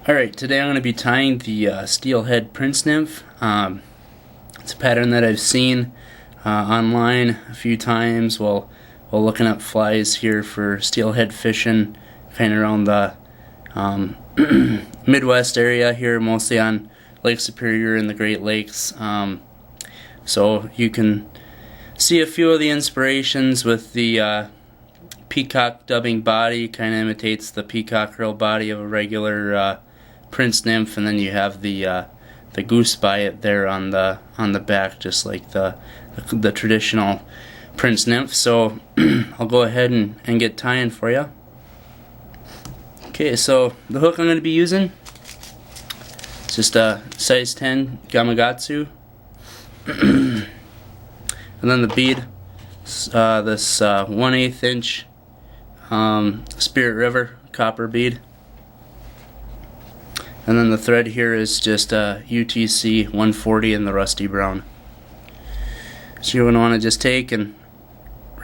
Alright, today I'm going to be tying the Steelhead Prince Nymph. It's a pattern that I've seen online a few times while looking up flies here for steelhead fishing, kind of around the Midwest area here, mostly on Lake Superior and the Great Lakes. So you can see a few of the inspirations with the peacock dubbing body. Kind of imitates the peacock curl body of a regular Prince Nymph, and then you have the goose bite there on the back, just like the traditional Prince Nymph. So I'll go ahead and get tying for you. Okay, so the hook I'm going to be using is just a size 10 Gamakatsu, and then the bead, this 1/8 inch Spirit River copper bead. And then the thread here is just a UTC 140 in the rusty brown. So you're going to want to just take and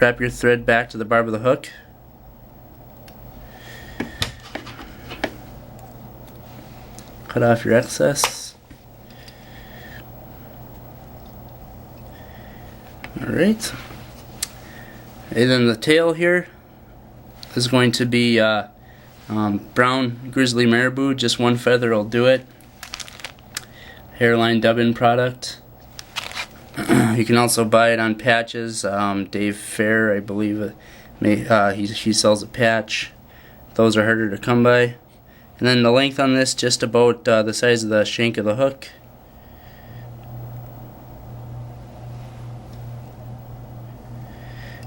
wrap your thread back to the barb of the hook. Cut off your excess. Alright. And then the tail here is going to be brown grizzly marabou, just one feather will do it. Hairline dubbing product. You can also buy it on patches. Dave Fair, I believe, he sells a patch. Those are harder to come by. And then the length on this, just about the size of the shank of the hook.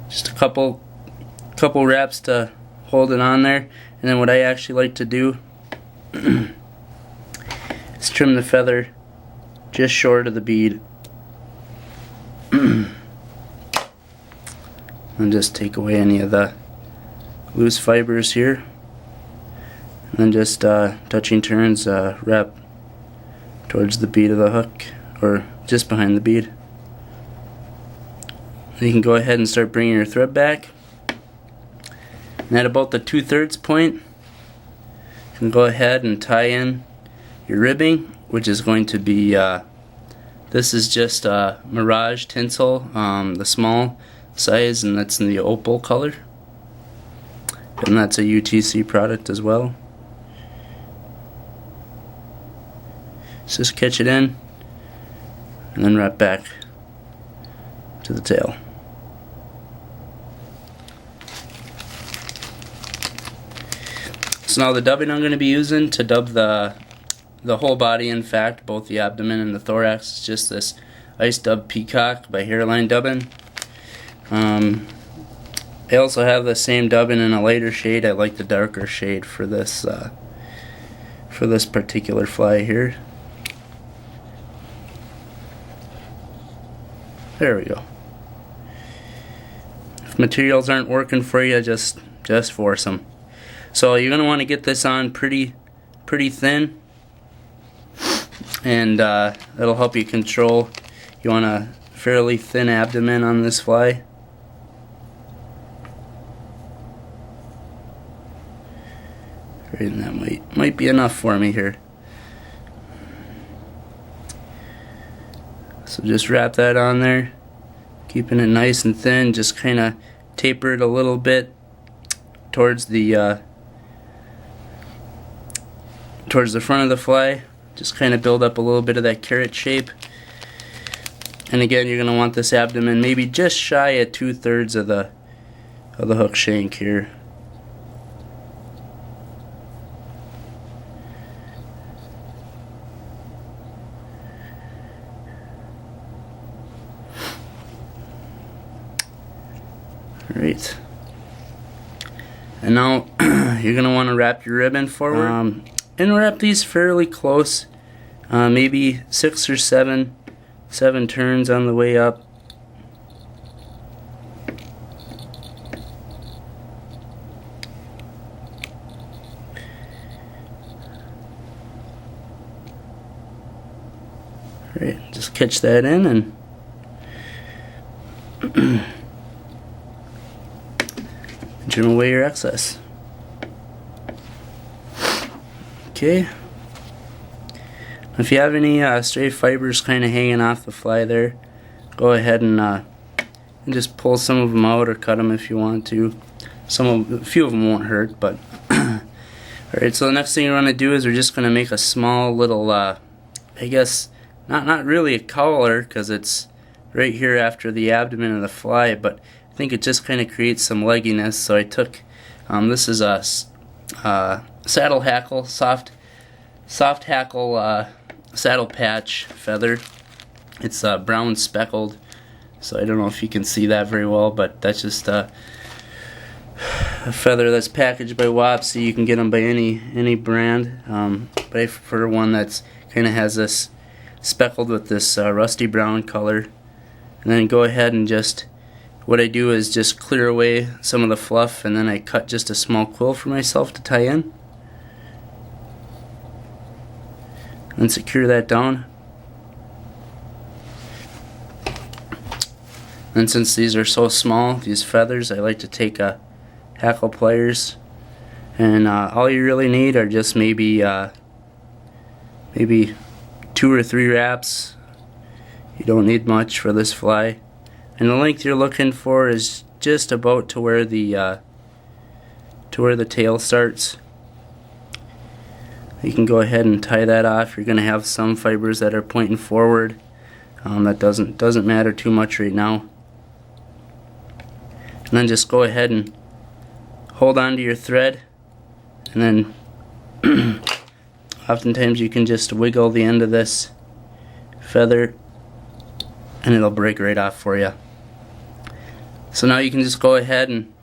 Just a couple wraps to hold it on there. And then what I actually like to do is trim the feather just short of the bead. And just take away any of the loose fibers here. And then just touching turns, wrap towards the bead of the hook, or just behind the bead. And you can go ahead and start bringing your thread back. And at about the 2/3 point, you can go ahead and tie in your ribbing, which is going to be, this is just Mirage tinsel, the small size, and that's in the opal color. And that's a UTC product as well. So just catch it in, and then wrap back to the tail. So now the dubbing I'm going to be using to dub the whole body, in fact, both the abdomen and the thorax, is just this Ice Dub Peacock by Hairline Dubbing. I also have the same dubbing in a lighter shade. I like the darker shade for this particular fly here. There we go. If materials aren't working for you, just force them. So you're going to want to get this on pretty thin, and that'll help you control. You want a fairly thin abdomen on this fly. And that might be enough for me here. So just wrap that on there, keeping it nice and thin. Just kind of taper it a little bit towards the front of the fly. Just kind of build up a little bit of that carrot shape. And again, you're going to want this abdomen maybe just shy of 2/3 of the hook shank here. Alright. And now you're going to want to wrap your ribbon forward. And wrap these fairly close, maybe 6 or 7 turns on the way up. Alright, just catch that in and trim away your excess. Okay, If you have any stray fibers kind of hanging off the fly there, go ahead and just pull some of them out or cut them if you want to. A few of them won't hurt, but alright, so the next thing you want to do is we're just going to make a small little, I guess, not really a collar because it's right here after the abdomen of the fly, but I think it just kind of creates some legginess. So I took, this is a saddle hackle, soft hackle saddle patch feather. It's brown speckled, so I don't know if you can see that very well, but that's just a feather that's packaged by Wapsi. You can get them by any brand, but I prefer one that's kind of has this speckled with this rusty brown color. And then go ahead and just, what I do is just clear away some of the fluff, and then I cut just a small quill for myself to tie in and secure that down. And since these are so small, these feathers, I like to take hackle pliers, and all you really need are just maybe 2 or 3 wraps. You don't need much for this fly, and the length you're looking for is just about to where the tail starts. You can go ahead and tie that off. You're going to have some fibers that are pointing forward. That doesn't matter too much right now. And then just go ahead and hold on to your thread, and then oftentimes you can just wiggle the end of this feather and it'll break right off for you. So now you can just go ahead and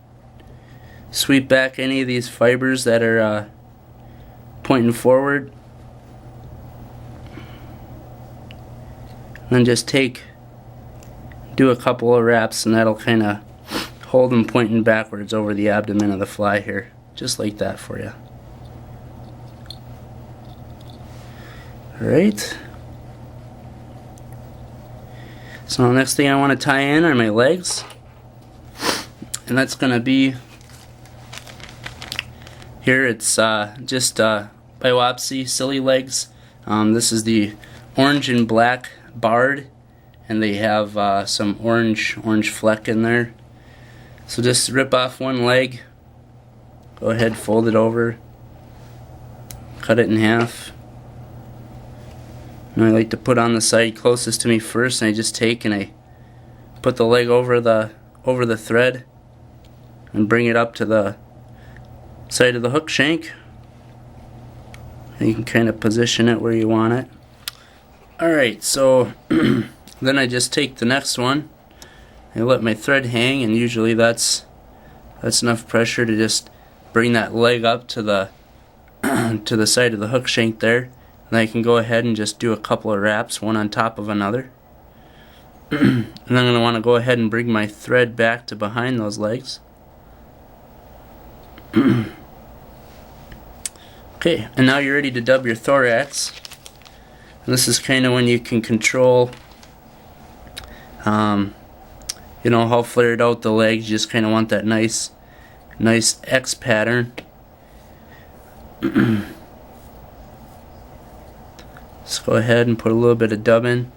sweep back any of these fibers that are pointing forward, and then just do a couple of wraps, and that'll kind of hold them pointing backwards over the abdomen of the fly here, just like that for you. Alright, so the next thing I want to tie in are my legs, and that's going to be here. It's just by Wapsi Silly Legs. This is the orange and black barred, and they have some orange fleck in there. So just rip off one leg, go ahead, fold it over, cut it in half. And I like to put on the side closest to me first, and I just take and I put the leg over the thread and bring it up to the side of the hook shank. And you can kind of position it where you want it. Alright, so then I just take the next one, I let my thread hang, and usually that's enough pressure to just bring that leg up to the to the side of the hook shank there. And I can go ahead and just do a couple of wraps, one on top of another. And then I'm going to want to go ahead and bring my thread back to behind those legs. Okay, and now you're ready to dub your thorax. And this is kind of when you can control, how flared out the legs. You just kind of want that nice X pattern. Just go ahead and put a little bit of dubbing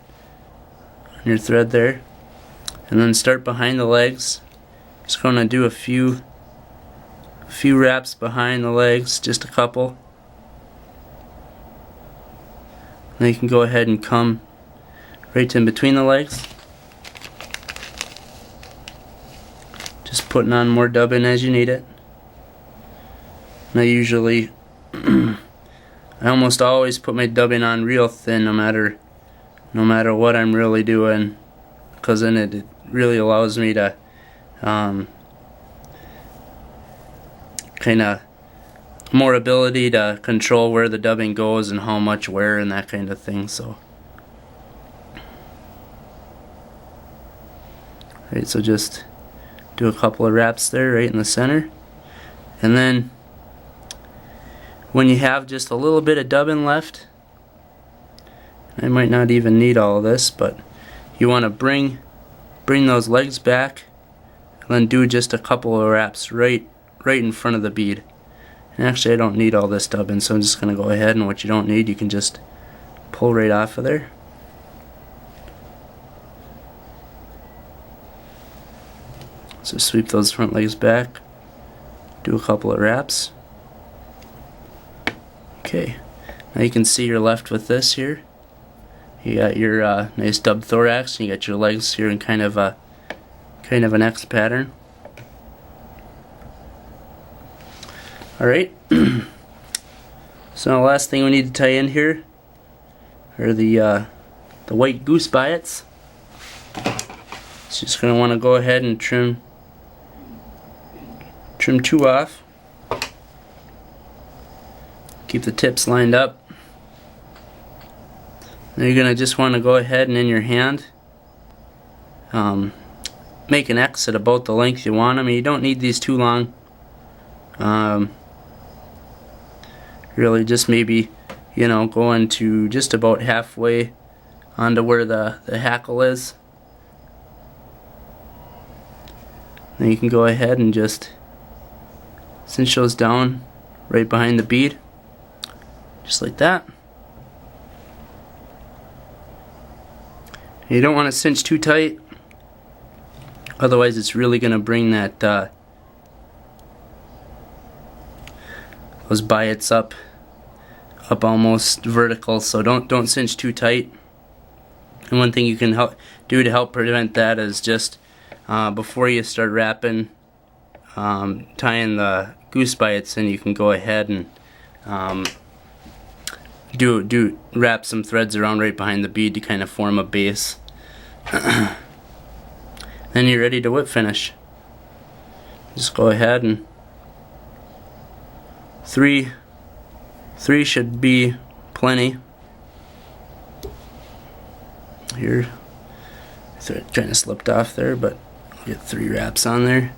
on your thread there, and then start behind the legs. Just going to do a few wraps behind the legs, just a couple. Then you can go ahead and come right in between the legs, just putting on more dubbing as you need it. And I usually I almost always put my dubbing on real thin, no matter what I'm really doing, because then it really allows me to kind of more ability to control where the dubbing goes and how much wear and that kind of thing. So right, so just do a couple of wraps there right in the center, and then when you have just a little bit of dubbing left, I might not even need all of this, but you want to bring those legs back, and then do just a couple of wraps right in front of the bead. And actually I don't need all this dubbing, so I'm just going to go ahead, and what you don't need you can just pull right off of there. So sweep those front legs back, do a couple of wraps. Okay, now you can see you're left with this here. You got your nice dubbed thorax, and you got your legs here in kind of an X pattern. Alright, so now the last thing we need to tie in here are the white goose biots. So just going to want to go ahead and trim 2 off. Keep the tips lined up. Then you're going to just want to go ahead and in your hand make an X at about the length you want. I mean, you don't need these too long. Really just maybe, you know, going to just about halfway onto where the hackle is. Then you can go ahead and just cinch those down right behind the bead, just like that. You don't want to cinch too tight, otherwise it's really going to bring that those biots up almost vertical. So don't cinch too tight. And one thing you can do to help prevent that is just before you start wrapping, tying the goose biots in, you can go ahead and wrap some threads around right behind the bead to kind of form a base. Then you're ready to whip finish. Just go ahead and three should be plenty. Here, thread kind of slipped off there, but get 3 wraps on there.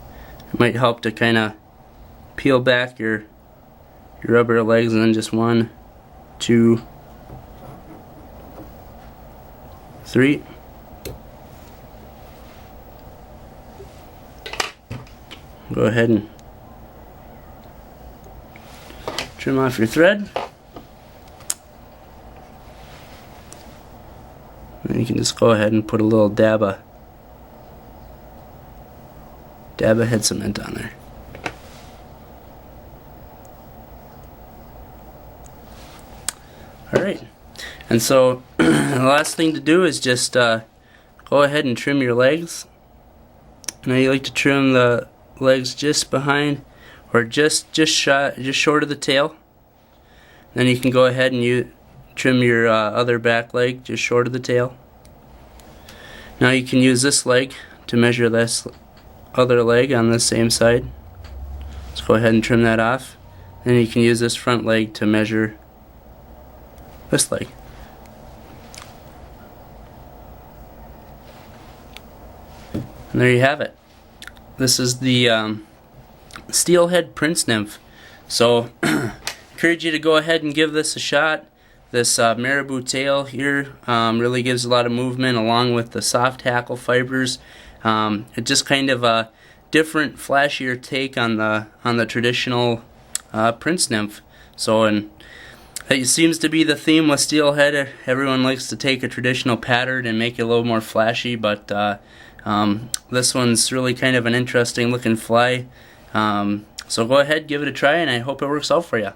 It might help to kind of peel back your rubber legs, and then just 1, 2, 3. Go ahead and trim off your thread. And you can just go ahead and put a little dab of head cement on there. Alright, and so the last thing to do is just go ahead and trim your legs. Now you like to trim the legs just behind, or just short of the tail. Then you can go ahead and trim your other back leg just short of the tail. Now you can use this leg to measure this other leg on the same side. Let's go ahead and trim that off. Then you can use this front leg to measure this leg. And there you have it. This is the Steelhead Prince Nymph. So encourage you to go ahead and give this a shot. This marabou tail here really gives a lot of movement, along with the soft hackle fibers. It's just kind of a different, flashier take on the traditional Prince Nymph. So, and it seems to be the theme with Steelhead. Everyone likes to take a traditional pattern and make it a little more flashy, but this one's really kind of an interesting looking fly. So go ahead, give it a try, and I hope it works out for you.